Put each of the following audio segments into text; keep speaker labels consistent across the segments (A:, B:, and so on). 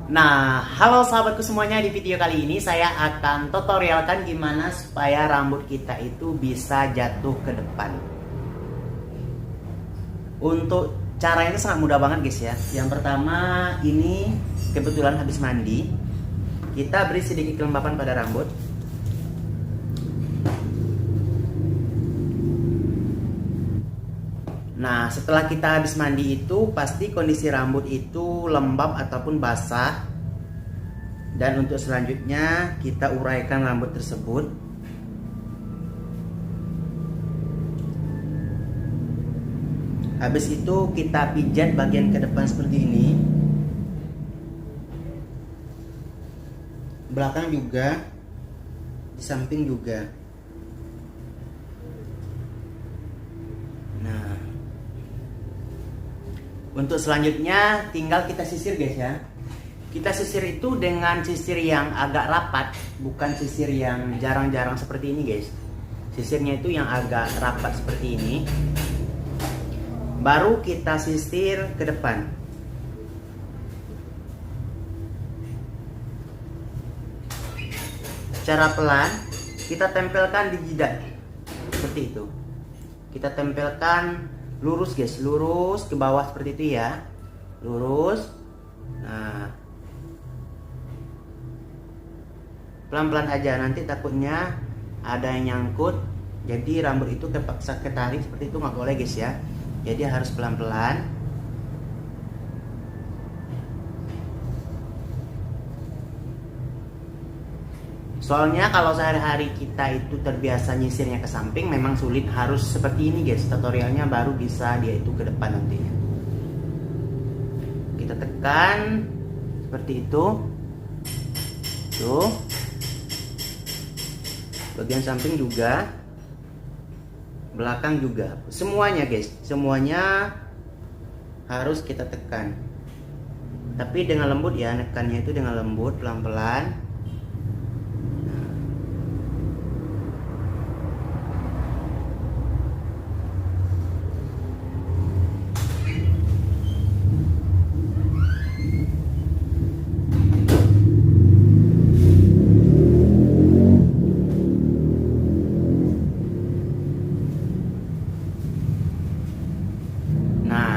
A: Nah, halo sahabatku semuanya, di video kali ini saya akan tutorialkan gimana supaya rambut kita itu bisa jatuh ke depan. Untuk caranya sangat mudah banget guys ya. Yang pertama, ini kebetulan habis mandi. Kita beri sedikit kelembapan pada rambut. Nah, setelah kita habis mandi itu pasti kondisi rambut itu lembab ataupun basah. Dan untuk selanjutnya kita uraikan rambut tersebut. Habis itu kita pijat bagian ke depan seperti ini. Belakang juga, di samping juga. Nah, untuk selanjutnya tinggal kita sisir guys ya. Kita sisir itu dengan sisir yang agak rapat, bukan sisir yang jarang-jarang seperti ini guys. Sisirnya itu yang agak rapat seperti ini. Baru kita sisir ke depan. Secara pelan kita tempelkan di jidat. Seperti itu. Kita tempelkan lurus guys, lurus ke bawah seperti itu ya. Lurus. Nah, pelan-pelan aja, nanti takutnya ada yang nyangkut, jadi rambut itu kepaksa ketarik seperti itu, nggak boleh guys ya. Jadi harus pelan-pelan. Soalnya kalau sehari-hari kita itu terbiasa nyisirnya ke samping, memang sulit, harus seperti ini guys. Tutorialnya baru bisa dia itu ke depan nantinya. Kita tekan seperti itu. Tuh. Bagian samping juga, belakang juga, semuanya guys, semuanya harus kita tekan, tapi dengan lembut ya, nekannya itu dengan lembut, pelan-pelan.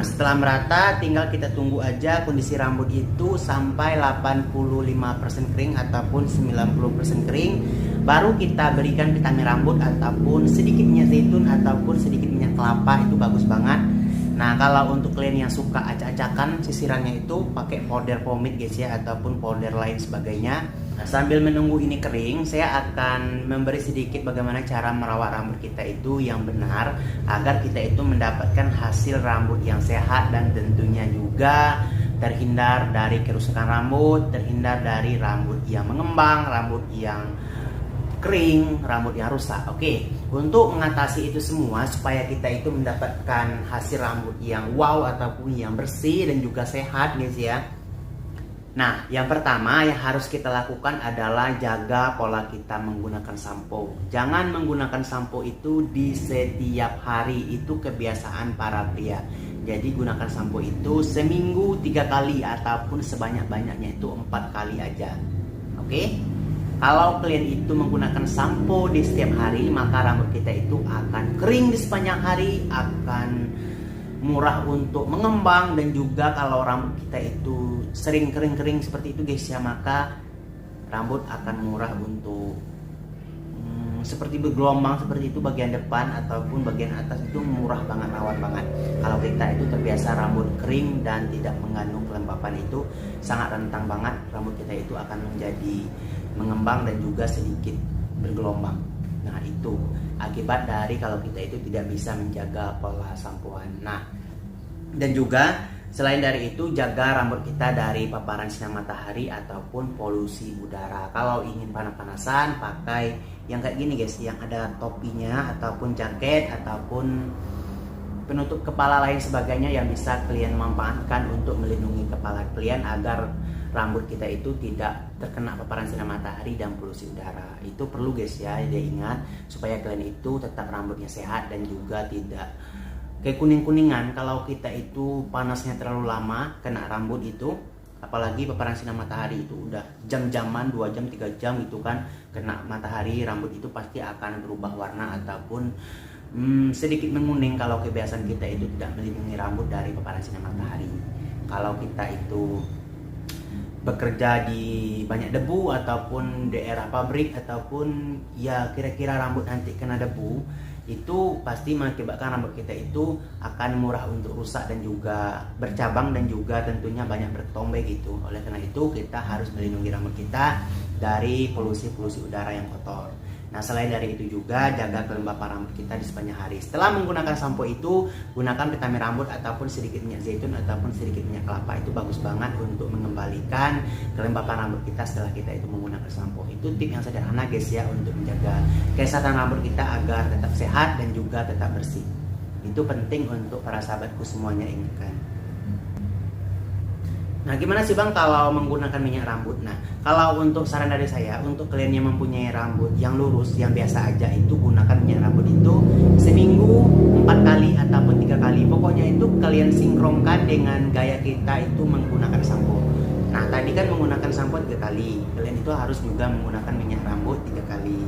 A: Setelah merata, tinggal kita tunggu aja kondisi rambut itu sampai 85% kering ataupun 90% kering. Baru kita berikan vitamin rambut ataupun sedikit minyak zaitun ataupun sedikit minyak kelapa, itu bagus banget. Nah, kalau untuk kalian yang suka acak-acakan sisirannya itu pakai powder pomade guys ya, ataupun powder lain sebagainya. Nah, sambil menunggu ini kering, saya akan memberi sedikit bagaimana cara merawat rambut kita itu yang benar, agar kita itu mendapatkan hasil rambut yang sehat dan tentunya juga terhindar dari kerusakan rambut, terhindar dari rambut yang mengembang, rambut yang kering, rambut yang rusak. Oke, untuk mengatasi itu semua supaya kita itu mendapatkan hasil rambut yang wow ataupun yang bersih dan juga sehat guys ya. Nah, yang pertama yang harus kita lakukan adalah jaga pola kita menggunakan sampo. Jangan menggunakan sampo itu di setiap hari, itu kebiasaan para pria. Jadi gunakan sampo itu seminggu 3 kali ataupun sebanyak-banyaknya itu 4 kali aja. Oke? Kalau kalian itu menggunakan sampo di setiap hari, maka rambut kita itu akan kering di sepanjang hari, akan murah untuk mengembang, dan juga kalau rambut kita itu sering kering-kering seperti itu guys ya, maka rambut akan murah untuk seperti bergelombang seperti itu, bagian depan ataupun bagian atas itu murah banget, rawat banget. Kalau kita itu terbiasa rambut kering dan tidak mengandung kelembapan, itu sangat rentan banget rambut kita itu akan menjadi mengembang dan juga sedikit bergelombang. Nah, itu akibat dari kalau kita itu tidak bisa menjaga pola sampoan. Nah, dan juga selain dari itu, jaga rambut kita dari paparan sinar matahari ataupun polusi udara. Kalau ingin panas-panasan, pakai yang kayak gini guys, yang ada topinya ataupun jaket ataupun penutup kepala lain sebagainya yang bisa kalian manfaatkan untuk melindungi kepala kalian agar rambut kita itu tidak terkena paparan sinar matahari dan polusi udara. Itu perlu guys ya, dia ingat supaya kalian itu tetap rambutnya sehat dan juga tidak kayak kuning-kuningan. Kalau kita itu panasnya terlalu lama kena rambut itu, apalagi paparan sinar matahari itu udah jam-jaman 2 jam 3 jam gitu kan kena matahari, rambut itu pasti akan berubah warna ataupun sedikit menguning kalau kebiasaan kita itu tidak melindungi rambut dari paparan sinar matahari. Kalau kita itu bekerja di banyak debu ataupun daerah pabrik ataupun ya kira-kira rambut nanti kena debu, itu pasti mengakibatkan rambut kita itu akan murah untuk rusak dan juga bercabang dan juga tentunya banyak bertombe gitu. Oleh karena itu kita harus melindungi rambut kita dari polusi-polusi udara yang kotor. Nah, selain dari itu juga jaga kelembapan rambut kita di sepanjang hari. Setelah menggunakan sampo itu, gunakan vitamin rambut ataupun sedikit minyak zaitun ataupun sedikit minyak kelapa. Itu bagus banget untuk mengembalikan kelembapan rambut kita setelah kita itu menggunakan sampo. Itu tip yang sederhana guys ya untuk menjaga kesehatan rambut kita agar tetap sehat dan juga tetap bersih. Itu penting untuk para sahabatku semuanya ingatkan. Nah, gimana sih Bang kalau menggunakan minyak rambut? Nah, kalau untuk saran dari saya, untuk kalian yang mempunyai rambut yang lurus, yang biasa aja, itu gunakan minyak rambut itu seminggu 4 kali ataupun 3 kali. Pokoknya itu kalian sinkronkan dengan gaya kita itu menggunakan sampo. Nah, tadi kan menggunakan sampo 3 kali. Kalian itu harus juga menggunakan minyak rambut 3 kali.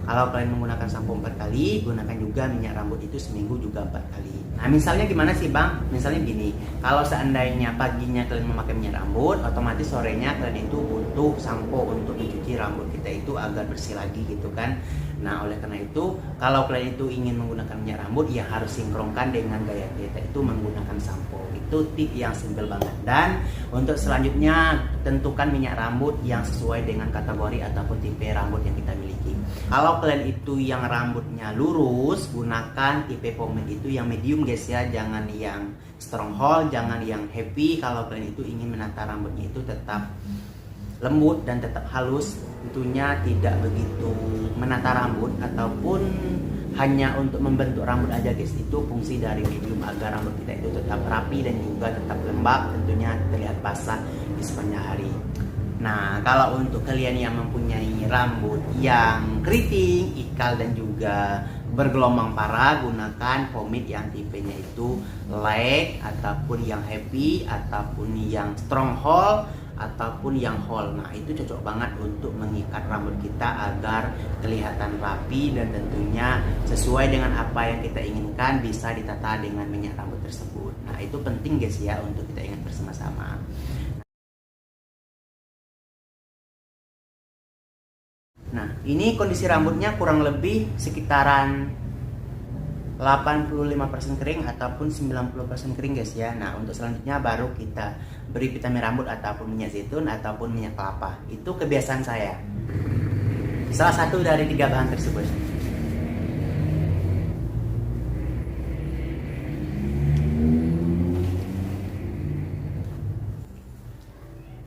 A: Kalau kalian menggunakan sampo 4 kali, gunakan juga minyak rambut itu seminggu juga 4 kali. Nah, misalnya gimana sih Bang? Misalnya gini, kalau seandainya paginya kalian memakai minyak rambut, otomatis sorenya kalian itu butuh sampo untuk mencuci rambut kita itu agar bersih lagi gitu kan. Nah, oleh karena itu, kalau kalian itu ingin menggunakan minyak rambut, ya harus sinkronkan dengan gaya kita itu menggunakan sampo. Itu tip yang simpel banget. Dan untuk selanjutnya, tentukan minyak rambut yang sesuai dengan kategori ataupun tipe rambut yang kita miliki. Kalau kalian itu yang rambutnya lurus, gunakan tipe pomade itu yang medium guys ya, jangan yang strong hold, jangan yang happy. Kalau kalian itu ingin menata rambutnya itu tetap lembut dan tetap halus, tentunya tidak begitu menata rambut ataupun hanya untuk membentuk rambut aja guys. Itu fungsi dari medium agar rambut kita itu tetap rapi dan juga tetap lembab, tentunya terlihat basah di sepanjang hari. Nah, kalau untuk kalian yang mempunyai rambut yang keriting, ikal dan juga bergelombang parah, gunakan pomade yang tipenya itu light ataupun yang happy ataupun yang strong hold ataupun yang hold. Nah, itu cocok banget untuk mengikat rambut kita agar kelihatan rapi dan tentunya sesuai dengan apa yang kita inginkan, bisa ditata dengan minyak rambut tersebut. Nah, itu penting guys ya untuk kita ingat bersama-sama. Nah, ini kondisi rambutnya kurang lebih sekitaran 85% kering ataupun 90% kering guys ya. Nah, untuk selanjutnya baru kita beri vitamin rambut ataupun minyak zaitun ataupun minyak kelapa. Itu kebiasaan saya. Salah satu dari 3 bahan tersebut.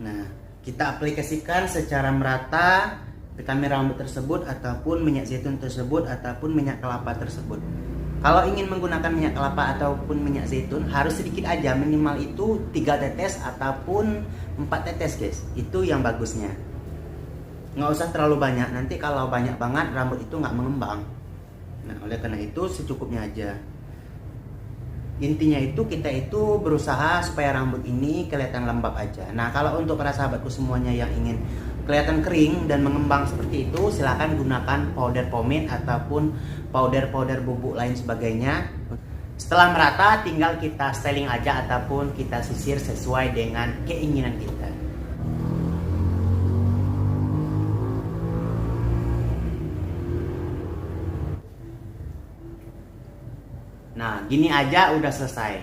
A: Nah, kita aplikasikan secara merata vitamin rambut tersebut ataupun minyak zaitun tersebut ataupun minyak kelapa tersebut. Kalau ingin menggunakan minyak kelapa ataupun minyak zaitun harus sedikit aja, minimal itu 3 tetes ataupun 4 tetes guys. Itu yang bagusnya. Nggak usah terlalu banyak, nanti kalau banyak banget rambut itu nggak mengembang. Nah, oleh karena itu secukupnya aja. Intinya itu kita itu berusaha supaya rambut ini kelihatan lembab aja. Nah, kalau untuk para sahabatku semuanya yang ingin kelihatan kering dan mengembang seperti itu, silahkan gunakan powder pomade ataupun powder bubuk lain sebagainya. Setelah merata, tinggal kita styling aja ataupun kita sisir sesuai dengan keinginan kita. Nah, gini aja udah selesai.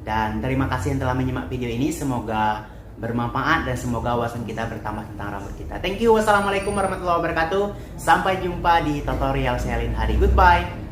A: Dan terima kasih yang telah menyimak video ini. Semoga bermanfaat dan semoga wawasan kita bertambah tentang rambut kita. Thank you. Wassalamualaikum warahmatullahi wabarakatuh. Sampai jumpa di tutorial saya lain hari. Goodbye.